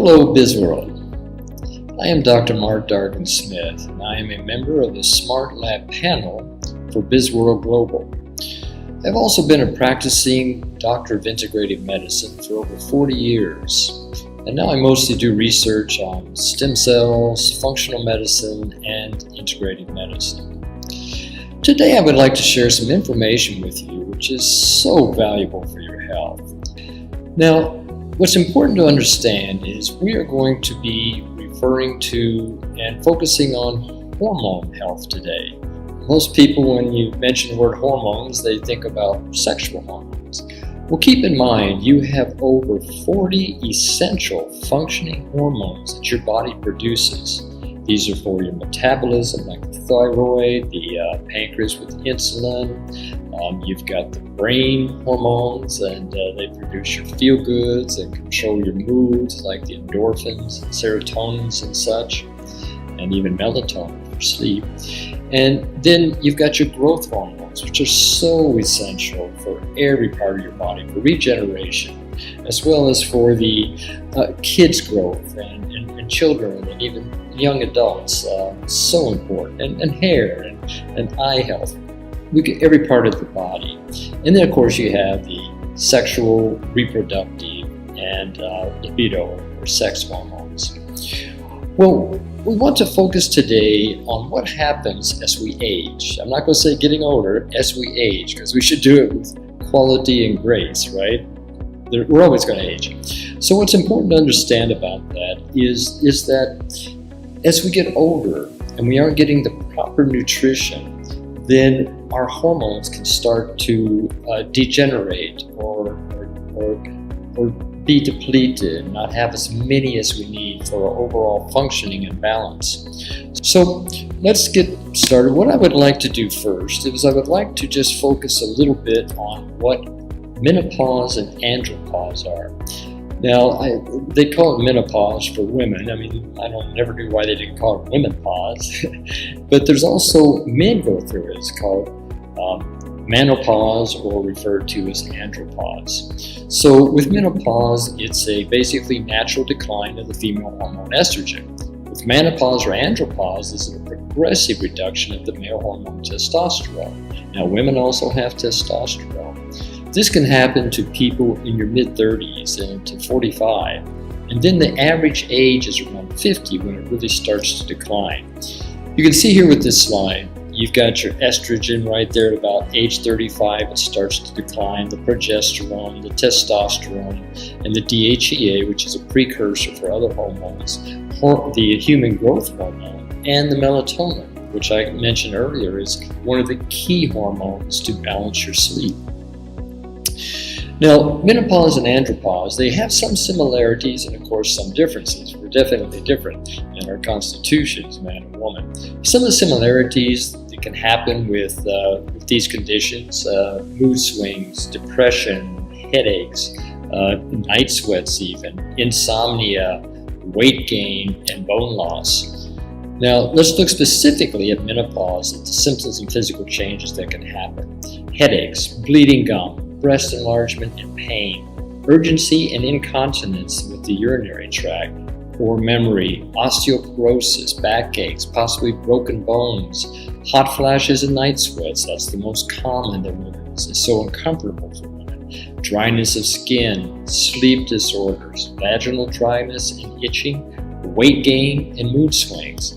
Hello, BizWorld. I am Dr. Mark Dargan Smith, and I am a member of the Smart Lab panel for BizWorld Global. I've also been a practicing doctor of integrative medicine for over 40 years, and now I mostly do research on stem cells, functional medicine, and integrative medicine. Today I would like to share some information with you which is so valuable for your health. Now, what's important to understand is we are going to be referring to and focusing on hormone health today. Most people, when you mention the word hormones, they think about sexual hormones. Well, keep in mind, you have over 40 essential functioning hormones that your body produces. These are for your metabolism, like the thyroid, the pancreas with insulin. You've got the brain hormones, and they produce your feel-goods and control your moods, like the endorphins, and serotonins and such, and even melatonin for sleep. And then you've got your growth hormones, which are so essential for every part of your body, for regeneration, as well as for the kids' growth and children and even young adults. So important. And hair and eye health. We get every part of the body. And then, of course, you have the sexual, reproductive, and libido or sex hormones. Well, we want to focus today on what happens as we age. I'm not going to say getting older, as we age, because we should do it with quality and grace, right? We're always going to age. So what's important to understand about that is that as we get older and we aren't getting the proper nutrition, then our hormones can start to degenerate or be depleted and not have as many as we need for our overall functioning and balance. So let's get started. What I would like to do first is I would like to just focus a little bit on what menopause and andropause are. Now, they call it menopause for women. I mean, I never knew why they didn't call it womenopause. But there's also men go through it. It's called menopause, or referred to as andropause. So with menopause, it's a basically natural decline of the female hormone estrogen. With menopause or andropause, this is a progressive reduction of the male hormone testosterone. Now, women also have testosterone. This can happen to people in your mid-30s and to 45. And then the average age is around 50 when it really starts to decline. You can see here with this slide, you've got your estrogen right there at about age 35. It starts to decline. The progesterone, the testosterone, and the DHEA, which is a precursor for other hormones, the human growth hormone, and the melatonin, which I mentioned earlier is one of the key hormones to balance your sleep. Now, menopause and andropause, they have some similarities and, of course, some differences. We're definitely different in our constitutions, man and woman. Some of the similarities that can happen with these conditions, mood swings, depression, headaches, night sweats even, insomnia, weight gain, and bone loss. Now, let's look specifically at menopause, at the symptoms and physical changes that can happen. Headaches, bleeding gum, breast enlargement and pain, urgency and incontinence with the urinary tract, poor memory, osteoporosis, backaches, possibly broken bones, hot flashes and night sweats. That's the most common that women. It's so uncomfortable for women. Dryness of skin, sleep disorders, vaginal dryness and itching, weight gain, and mood swings.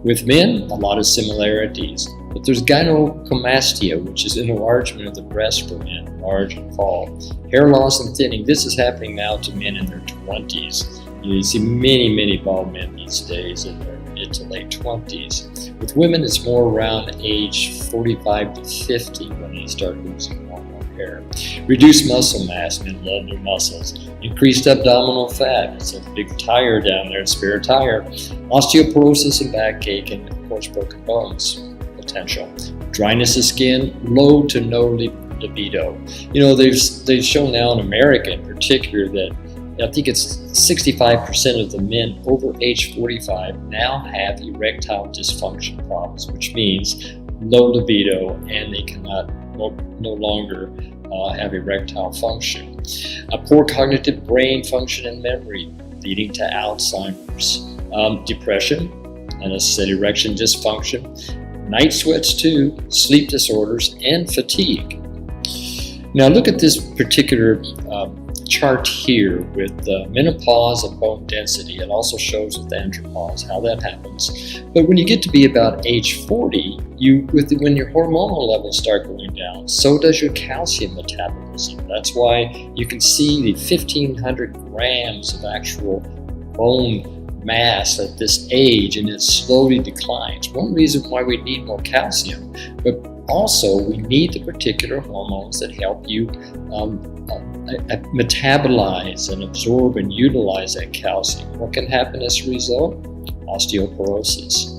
With men, a lot of similarities, but there's gynecomastia, which is an enlargement of the breast for men, large and fall. Hair loss and thinning, this is happening now to men in their 20s. You see many bald men these days in their mid to late 20s. With women, it's more around age 45 to 50 when they start losing more hair. Reduced muscle mass, men love their muscles. Increased abdominal fat, it's a big tire down there, spare tire. Osteoporosis and backache, and of course broken bones potential. Dryness of skin, low to no libido. You know, they've shown now in America in particular that I think it's 65% of the men over age 45 now have erectile dysfunction problems, which means low libido, and they cannot no longer have erectile function. A poor cognitive brain function and memory, leading to Alzheimer's, depression, and a said erection dysfunction, night sweats too, sleep disorders, and fatigue. Now look at this particular chart here with menopause and bone density. It also shows with andropause how that happens. But when you get to be about age 40, when your hormonal levels start going down, so does your calcium metabolism. That's why you can see the 1,500 grams of actual bone mass at this age, and it slowly declines. One reason why we need more calcium, but also we need the particular hormones that help you metabolize and absorb and utilize that calcium. What can happen as a result? Osteoporosis.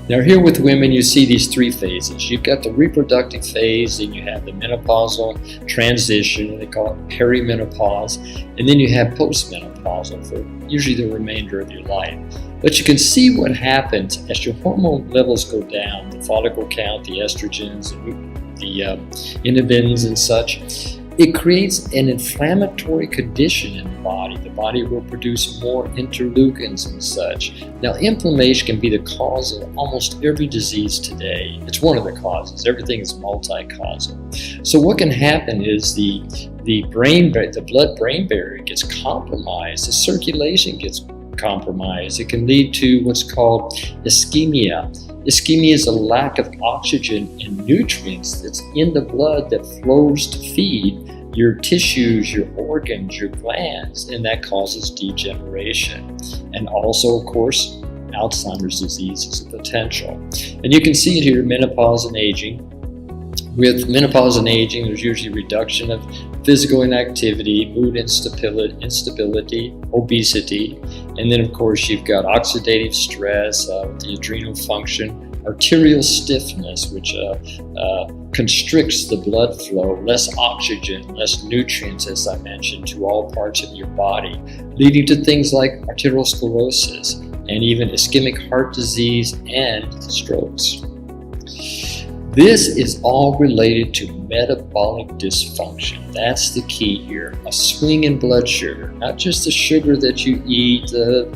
Now here with women, you see these three phases. You've got the reproductive phase, and you have the menopausal transition, they call it perimenopause, and then you have postmenopausal for usually the remainder of your life. But you can see what happens as your hormone levels go down, the follicle count, the estrogens, the inhibins and such. It creates an inflammatory condition in the body. The body will produce more interleukins and such. Now, inflammation can be the cause of almost every disease today. It's one of the causes. Everything is multi-causal. So what can happen is the blood-brain barrier gets compromised. The circulation gets compromised. It can lead to what's called ischemia. Ischemia is a lack of oxygen and nutrients that's in the blood that flows to feed your tissues, your organs, your glands, and that causes degeneration. And also, of course, Alzheimer's disease is a potential. And you can see it here, menopause and aging. With menopause and aging, there's usually reduction of physical inactivity, mood instability, obesity, and then of course you've got oxidative stress, the adrenal function, arterial stiffness, which constricts the blood flow, less oxygen, less nutrients, as I mentioned, to all parts of your body, leading to things like arteriosclerosis and even ischemic heart disease and strokes. This is all related to metabolic dysfunction. That's the key here. A swing in blood sugar, not just the sugar that you eat,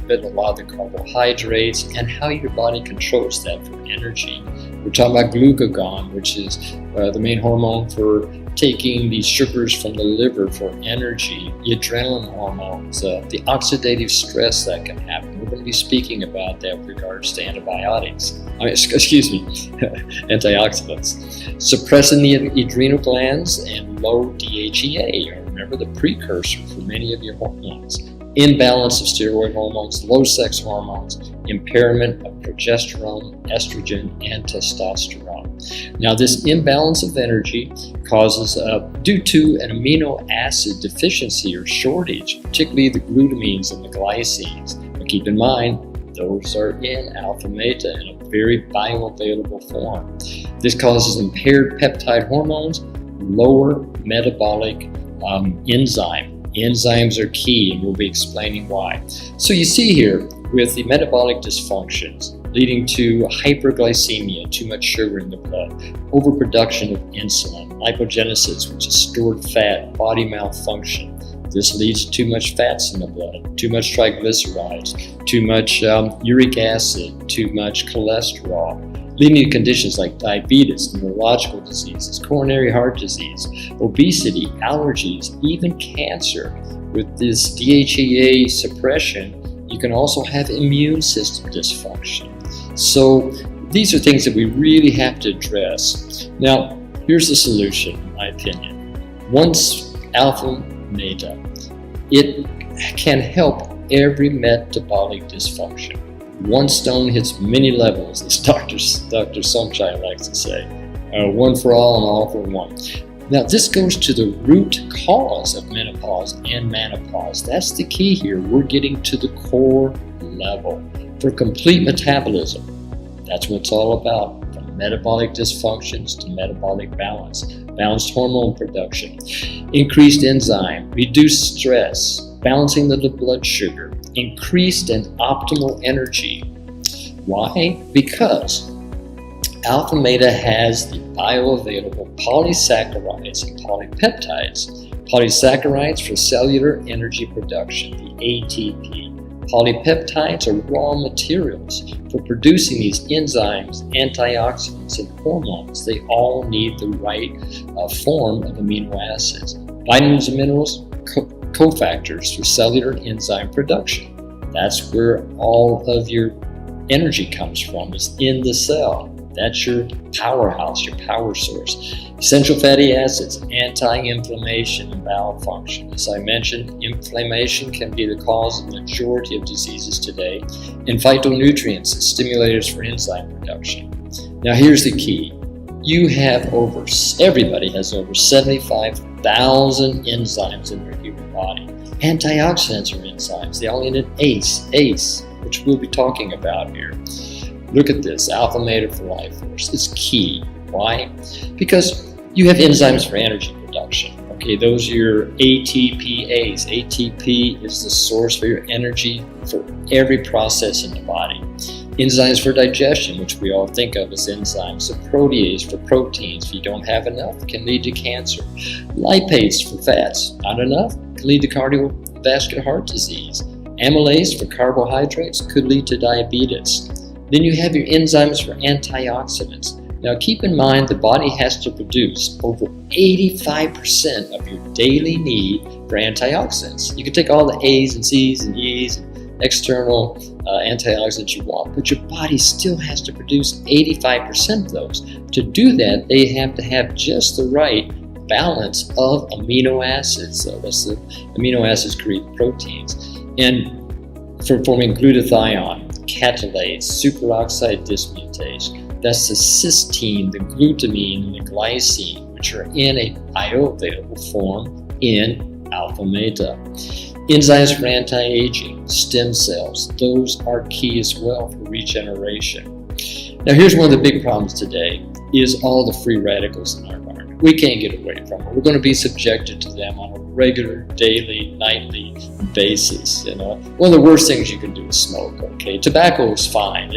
but a lot of the carbohydrates and how your body controls that for energy. We're talking about glucagon, which is the main hormone for taking these sugars from the liver for energy, the adrenaline hormones, the oxidative stress that can happen. We're going to be speaking about that with regards to antibiotics. Antioxidants. Suppressing the adrenal glands and low DHEA, remember the precursor for many of your hormones. Imbalance of steroid hormones, low sex hormones, impairment of progesterone, estrogen, and testosterone. Now, this imbalance of energy causes, due to an amino acid deficiency or shortage, particularly the glutamines and the glycines. But keep in mind, those are in alpha meta in a very bioavailable form. This causes impaired peptide hormones, lower metabolic enzyme. Enzymes are key, and we'll be explaining why. So you see here, with the metabolic dysfunctions leading to hyperglycemia, too much sugar in the blood, overproduction of insulin, lipogenesis, which is stored fat, body malfunction. This leads to too much fats in the blood, too much triglycerides, too much uric acid, too much cholesterol, leading to conditions like diabetes, neurological diseases, coronary heart disease, obesity, allergies, even cancer. With this DHEA suppression, you can also have immune system dysfunction. So these are things that we really have to address. Now, here's the solution, in my opinion. Once alpha meta, it can help every metabolic dysfunction. One stone hits many levels, as Dr. Somchai likes to say. One for all and all for one. Now, this goes to the root cause of menopause and menopause. That's the key here. We're getting to the core level. For complete metabolism, that's what it's all about. From metabolic dysfunctions to metabolic balance, balanced hormone production, increased enzyme, reduced stress, balancing the blood sugar, increased and optimal energy. Why? Because alpha meta has the bioavailable polysaccharides and polypeptides. Polysaccharides for cellular energy production, the ATP. Polypeptides are raw materials for producing these enzymes, antioxidants, and hormones. They all need the right form of amino acids. Vitamins and minerals, cofactors for cellular enzyme production. That's where all of your energy comes from, is in the cell. That's your powerhouse, your power source. Essential fatty acids, anti-inflammation and bowel function. As I mentioned, inflammation can be the cause of the majority of diseases today. And phytonutrients, stimulators for enzyme production. Now here's the key. Everybody has over 75,000 enzymes in their human body. Antioxidants are enzymes. They all end in ACE, which we'll be talking about here. Look at this, alpha meta for life force. It's key. Why? Because you have enzymes for energy production. Okay, those are your ATPase. ATP is the source for your energy for every process in the body. Enzymes for digestion, which we all think of as enzymes. The protease for proteins. If you don't have enough, can lead to cancer. Lipase for fats. Not enough, can lead to cardiovascular heart disease. Amylase for carbohydrates could lead to diabetes. Then you have your enzymes for antioxidants. Now keep in mind the body has to produce over 85% of your daily need for antioxidants. You can take all the A's and C's and E's and external antioxidants you want, but your body still has to produce 85% of those. To do that, they have to have just the right balance of amino acids. So that's the amino acids create proteins. And for forming glutathione, catalase, superoxide dismutase. That's the cysteine, the glutamine, and the glycine, which are in a bioavailable form in alpha meta. Enzymes for anti-aging, stem cells, those are key as well for regeneration. Now here's one of the big problems today, is all the free radicals in our environment. We can't get away from it. We're going to be subjected to them on a regular, daily, nightly basis. One of the worst things you can do is smoke. Okay, tobacco is fine.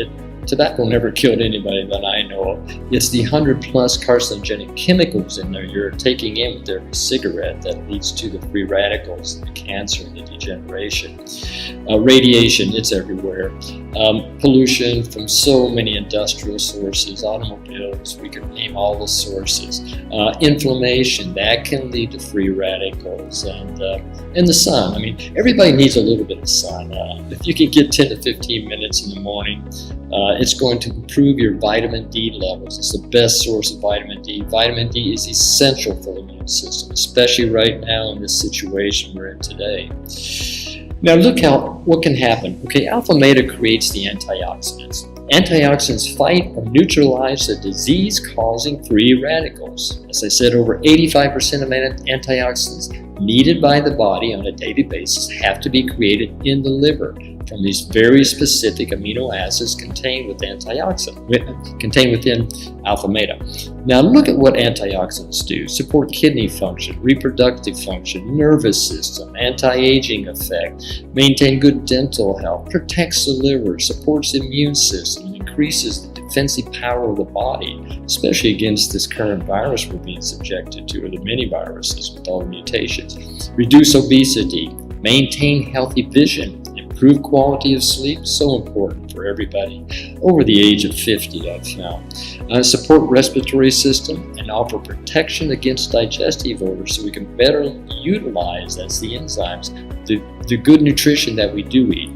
Tobacco never killed anybody that I know of. It's the 100+ carcinogenic chemicals in there you're taking in with every cigarette that leads to the free radicals, the cancer, and the degeneration. Radiation, it's everywhere. Pollution from so many industrial sources, automobiles, we can name all the sources. Inflammation, that can lead to free radicals. And the sun, I mean, everybody needs a little bit of sun. If you can get 10 to 15 minutes in the morning, it's going to improve your vitamin D levels. It's the best source of vitamin D. Vitamin D is essential for the immune system, especially right now in this situation we're in today. Now look what can happen. Okay, alpha meta creates the antioxidants. Antioxidants fight or neutralize the disease-causing free radicals. As I said, over 85% of antioxidants needed by the body on a daily basis have to be created in the liver from these very specific amino acids contained within alpha meta. Now look at what antioxidants do. Support kidney function, reproductive function, nervous system, anti-aging effect, maintain good dental health, protects the liver, supports the immune system, increases the defensive power of the body, especially against this current virus we're being subjected to, or the many viruses with all the mutations. Reduce obesity, maintain healthy vision, improve quality of sleep, so important for everybody over the age of 50, I've found. Support respiratory system and offer protection against digestive disorders so we can better utilize, that's the enzymes, the good nutrition that we do eat.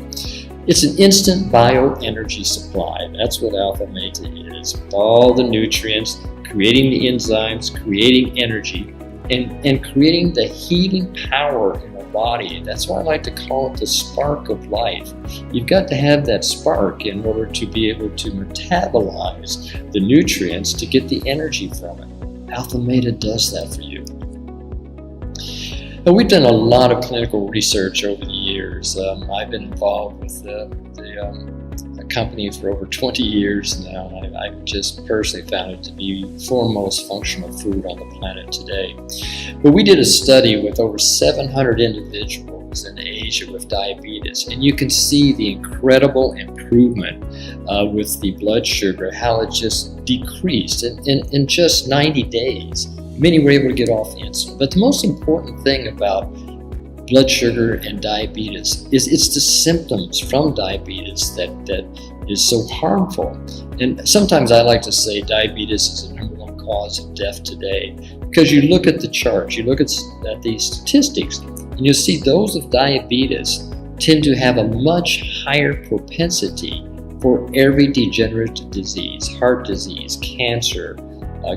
It's an instant bioenergy supply. That's what alpha meta is, with all the nutrients, creating the enzymes, creating energy, and creating the healing power in the body. That's why I like to call it the spark of life. You've got to have that spark in order to be able to metabolize the nutrients to get the energy from it. Alpha meta does that for you. Now, we've done a lot of clinical research over the years. I've been involved with the company for over 20 years now. I've just personally found it to be the foremost functional food on the planet today. But we did a study with over 700 individuals in Asia with diabetes, and you can see the incredible improvement with the blood sugar, how it just decreased in just 90 days. Many were able to get off the insulin. But the most important thing about blood sugar, and diabetes. It's the symptoms from diabetes that is so harmful. And sometimes I like to say diabetes is the #1 cause of death today, because you look at the charts, you look at these statistics, and you see those with diabetes tend to have a much higher propensity for every degenerative disease, heart disease, cancer,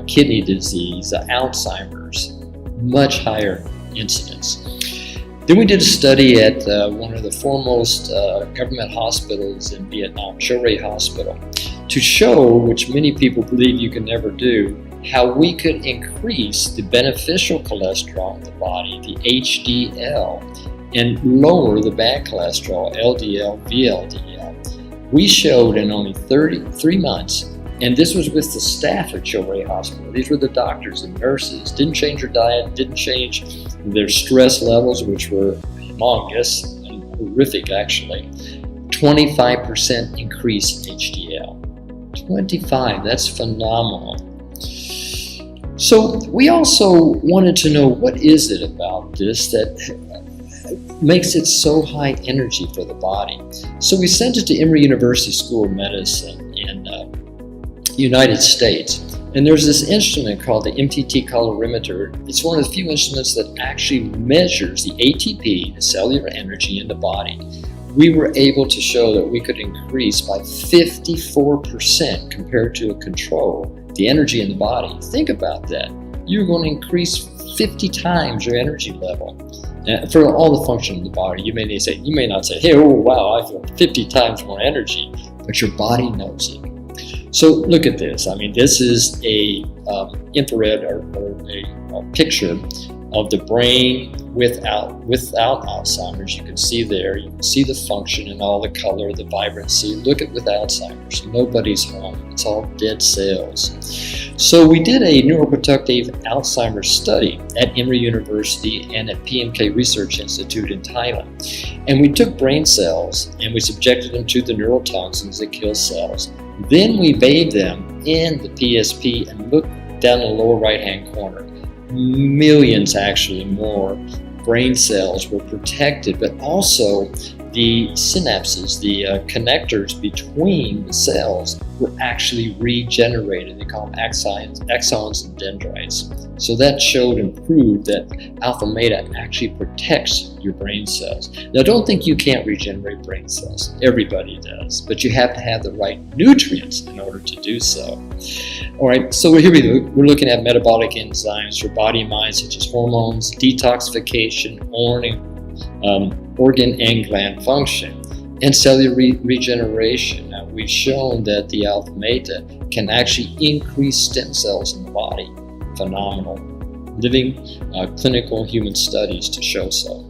kidney disease, Alzheimer's, much higher incidence. Then we did a study at one of the foremost government hospitals in Vietnam, Choray Hospital, to show, which many people believe you can never do, how we could increase the beneficial cholesterol in the body, the HDL, and lower the bad cholesterol, LDL, VLDL. We showed in only 3 months, and this was with the staff at Choray Hospital. These were the doctors and nurses. Didn't change their diet, didn't change their stress levels, which were humongous and horrific actually. 25% increase in HDL. 25, that's phenomenal. So we also wanted to know, what is it about this that makes it so high energy for the body? So we sent it to Emory University School of Medicine in United States. And there's this instrument called the MTT colorimeter. It's one of the few instruments that actually measures the ATP, the cellular energy in the body. We were able to show that we could increase by 54% compared to a control, the energy in the body. Think about that. You're going to increase 50 times your energy level for all the function of the body. You may not say, hey, oh wow, I feel 50 times more energy, but your body knows it. So look at this. I mean, this is a infrared or a picture of the brain without Alzheimer's. You can see there, you can see the function and all the color, the vibrancy. Look at with Alzheimer's, nobody's home. It's all dead cells. So we did a neuroprotective Alzheimer's study at Emory University and at PMK Research Institute in Thailand. And we took brain cells and we subjected them to the neurotoxins that kill cells. Then we bathed them in the PSP and looked down in the lower right-hand corner. Millions, actually more, brain cells were protected, but also the synapses, the connectors between the cells were actually regenerated. They call them axons and dendrites. So that showed and proved that alpha meta actually protects your brain cells. Now don't think you can't regenerate brain cells. Everybody does, but you have to have the right nutrients in order to do so. All right, so here we're looking at metabolic enzymes for body and mind, such as hormones, detoxification, organ and gland function, and cellular regeneration. Now, we've shown that the alpha meta can actually increase stem cells in the body. Phenomenal. Living clinical human studies to show so.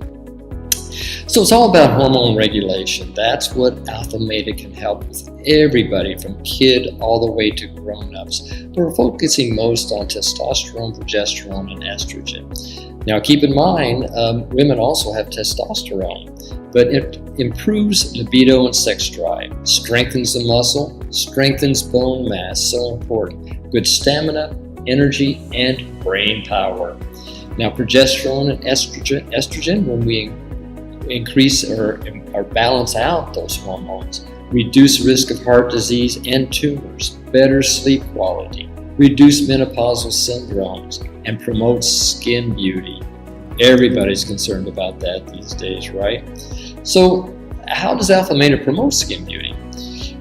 So it's all about hormone regulation. That's what alpha meta can help with everybody from kid all the way to grown-ups. We're focusing most on testosterone, progesterone, and estrogen. Now keep in mind, women also have testosterone, but it improves libido and sex drive, strengthens the muscle, strengthens bone mass, so important, good stamina, energy, and brain power. Now progesterone and estrogen, when we increase or balance out those hormones, reduce risk of heart disease and tumors, better sleep quality, reduce menopausal syndromes, and promote skin beauty. Everybody's concerned about that these days, right? So how does alpha meta promote skin beauty?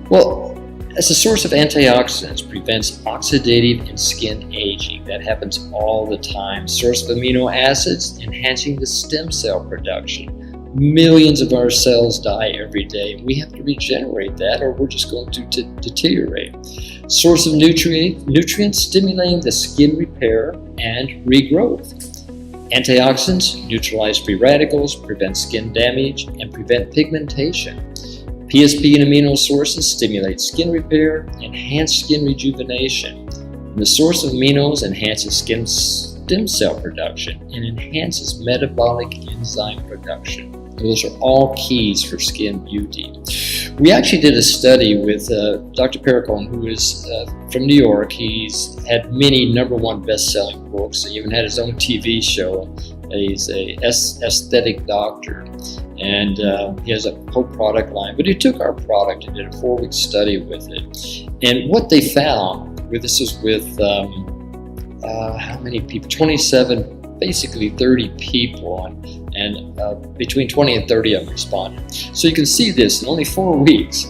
Well, as a source of antioxidants, prevents oxidative and skin aging. That happens all the time. Source of amino acids, enhancing the stem cell production. Millions of our cells die every day. We have to regenerate that or we're just going to deteriorate. Source of nutrients, stimulating the skin repair and regrowth. Antioxidants neutralize free radicals, prevent skin damage, and prevent pigmentation. PSP and amino sources stimulate skin repair, enhance skin rejuvenation. And the source of aminos enhances stem cell production and enhances metabolic enzyme production. Those are all keys for skin beauty. We actually did a study with Dr. Perricone, who is from New York. He's had many #1 best-selling books. He even had his own TV show. He's a aesthetic doctor, and he has a whole product line. But he took our product and did a 4-week study with it. And what they found, this was with how many people? 27, basically 30 people, and between 20 and 30 of them responded. So you can see this in only 4 weeks.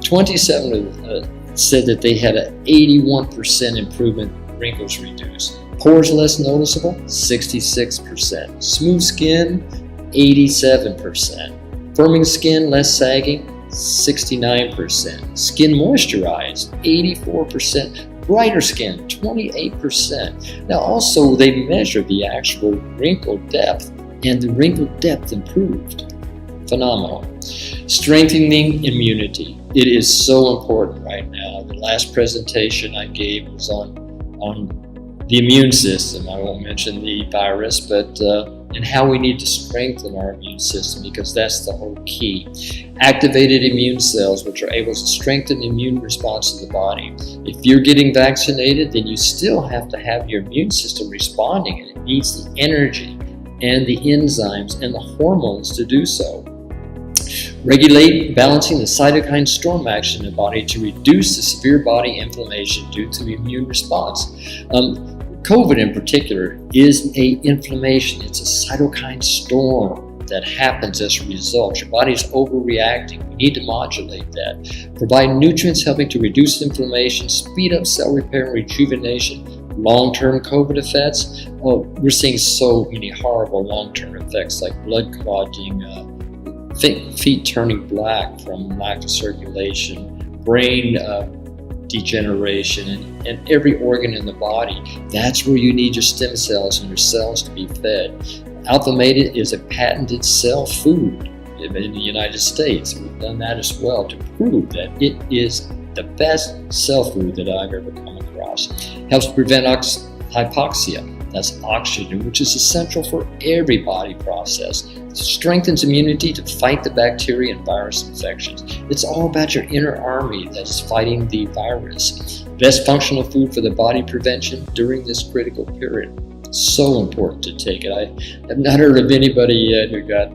27 said that they had an 81% improvement, wrinkles reduced. Pores less noticeable, 66%. Smooth skin, 87%. Firming skin, less sagging, 69%. Skin moisturized, 84%. Brighter skin, 28%. Now also they measured the actual wrinkle depth, and the wrinkle depth improved. Phenomenal. Strengthening immunity. It is so important right now. The last presentation I gave was on the immune system. I won't mention the virus, but and how we need to strengthen our immune system, because that's the whole key. Activated immune cells, which are able to strengthen the immune response of the body. If you're getting vaccinated, then you still have to have your immune system responding, and it needs the energy and the enzymes and the hormones to do so. Regulate balancing the cytokine storm action in the body to reduce the severe body inflammation due to the immune response. COVID in particular is an inflammation. It's a cytokine storm that happens as a result. Your body's overreacting. We need to modulate that. Provide nutrients helping to reduce inflammation, speed up cell repair and rejuvenation. Long-term COVID effects. Oh, we're seeing so many horrible long-term effects like blood clotting, feet turning black from lack of circulation, brain degeneration, and every organ in the body. That's where you need your stem cells and your cells to be fed. Alpha-Meta is a patented cell food in the United States. We've done that as well to prove that it is the best cell food that I've ever come across. Helps prevent hypoxia. That's oxygen, which is essential for every body process. Strengthens immunity to fight the bacteria and virus infections. It's all about your inner army that's fighting the virus. Best functional food for the body prevention during this critical period. So important to take it. I have not heard of anybody yet who got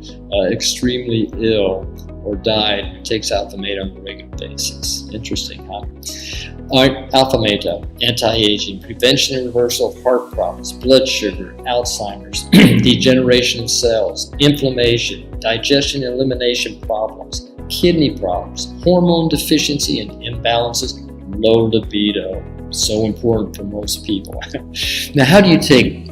extremely ill or died who takes Alpha-Meta on a regular basis. Interesting, huh? All right, Alpha-Meta, anti-aging, prevention and reversal of heart problems, blood sugar, Alzheimer's, degeneration of cells, inflammation, digestion and elimination problems, kidney problems, hormone deficiency and imbalances, low libido. So important for most people. Now, how do you take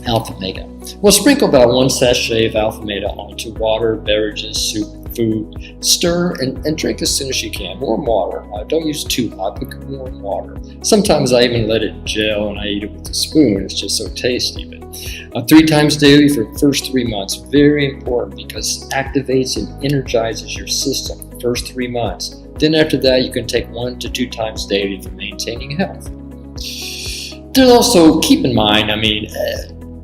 Alpha-Meta? Well, sprinkle about 1 sachet of Alpha-Meta onto water, beverages, soup, food. Stir and drink as soon as you can. Warm water. Don't use too hot, but warm water. Sometimes I even let it gel and I eat it with a spoon. It's just so tasty. But 3 times daily for the first 3 months. Very important, because it activates and energizes your system the first 3 months. Then after that, you can take 1 to 2 times daily for maintaining health. There's also, keep in mind,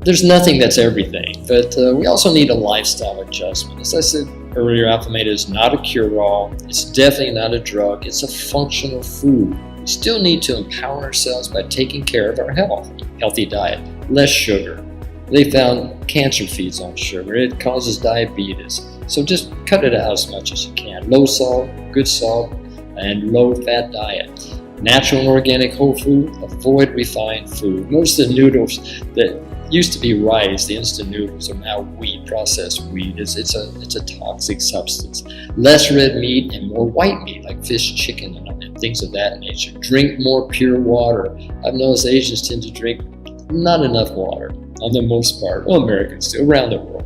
there's nothing that's everything, but we also need a lifestyle adjustment. As I said earlier, Alpha-Meta is not a cure-all. It's definitely not a drug. It's a functional food. We still need to empower ourselves by taking care of our health. Healthy diet, less sugar. They found cancer feeds on sugar. It causes diabetes. So just cut it out as much as you can. Low salt, good salt, and low fat diet. Natural and organic whole food. Avoid refined food. Most of the noodles that used to be rice, the instant noodles, are now wheat, processed wheat. It's a toxic substance. Less red meat and more white meat, like fish, chicken, and things of that nature. Drink more pure water. I've noticed Asians tend to drink not enough water, on the most part. Well, Americans do, around the world.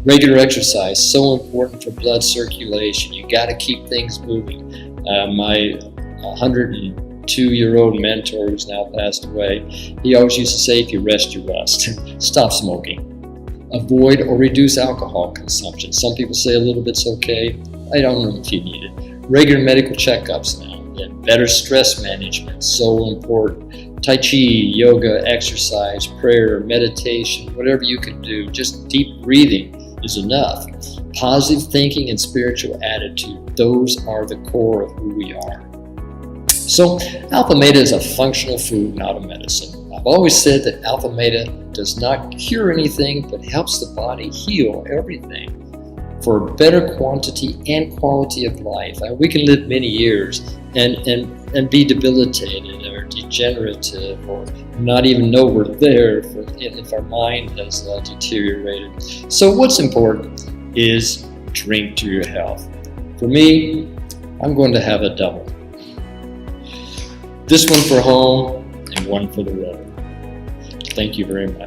Regular exercise, so important for blood circulation. You got to keep things moving. My 102-year-old mentor, who's now passed away, he always used to say, if you rest, you rust. Stop smoking. Avoid or reduce alcohol consumption. Some people say a little bit's okay. I don't know if you need it. Regular medical checkups now. And better stress management, so important. Tai Chi, yoga, exercise, prayer, meditation, whatever you can do. Just deep breathing is enough. positive thinking and spiritual attitude. Those are the core of who we are. So alpha meta is a functional food, not a medicine. I've always said that alpha meta does not cure anything, but helps the body heal everything for better quantity and quality of life. We can live many years and be debilitated or degenerative or not even know we're there if our mind has deteriorated. So what's important is drink to your health. For me, I'm going to have a double. This one for home and one for the road. Thank you very much.